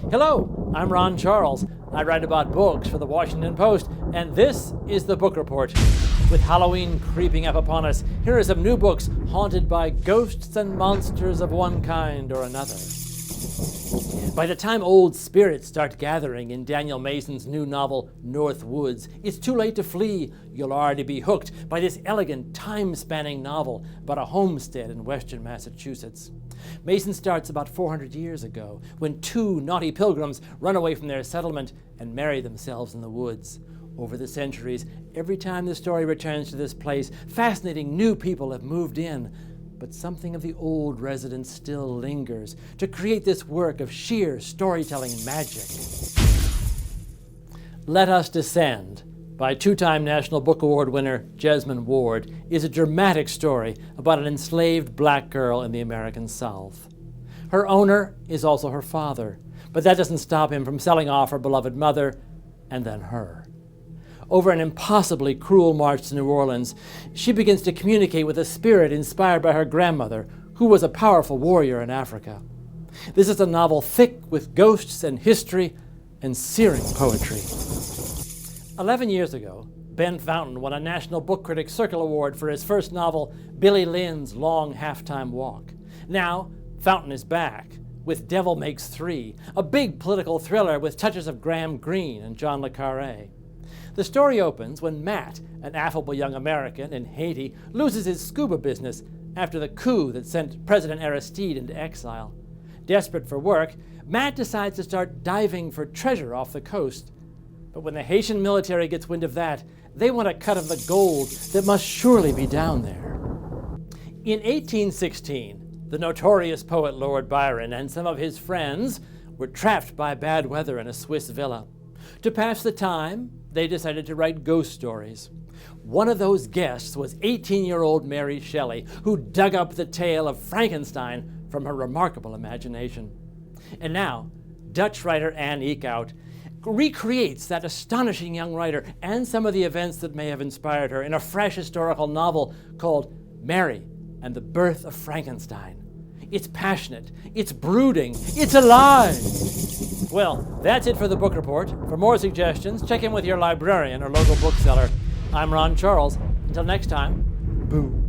Hello, I'm Ron Charles. I write about books for the Washington Post, and this is the Book Report. With Halloween creeping up upon us, here are some new books haunted by ghosts and monsters of one kind or another. By the time old spirits start gathering in Daniel Mason's new novel, Northwoods, it's too late to flee. You'll already be hooked by this elegant, time-spanning novel about a homestead in western Massachusetts. Mason starts about 400 years ago, when two naughty pilgrims run away from their settlement and marry themselves in the woods. Over the centuries, every time the story returns to this place, fascinating new people have moved in. But something of the old residents still lingers to create this work of sheer storytelling magic. Let Us Descend, by two-time National Book Award winner Jasmine Ward, is a dramatic story about an enslaved black girl in the American South. Her owner is also her father, but that doesn't stop him from selling off her beloved mother and then her. Over an impossibly cruel march to New Orleans, she begins to communicate with a spirit inspired by her grandmother, who was a powerful warrior in Africa. This is a novel thick with ghosts and history and searing poetry. 11 years ago, Ben Fountain won a National Book Critics Circle Award for his first novel, Billy Lynn's Long Halftime Walk. Now, Fountain is back with Devil Makes Three, a big political thriller with touches of Graham Greene and John le Carré. The story opens when Matt, an affable young American in Haiti, loses his scuba business after the coup that sent President Aristide into exile. Desperate for work, Matt decides to start diving for treasure off the coast. But when the Haitian military gets wind of that, they want a cut of the gold that must surely be down there. In 1816, the notorious poet Lord Byron and some of his friends were trapped by bad weather in a Swiss villa. To pass the time, they decided to write ghost stories. One of those guests was 18-year-old Mary Shelley, who dug up the tale of Frankenstein from her remarkable imagination. And now, Dutch writer Anne Eekhout recreates that astonishing young writer and some of the events that may have inspired her in a fresh historical novel called Mary and the Birth of Frankenstein. It's passionate, it's brooding, it's alive! Well, that's it for the Book Report. For more suggestions, check in with your librarian or local bookseller. I'm Ron Charles. Until next time, boo.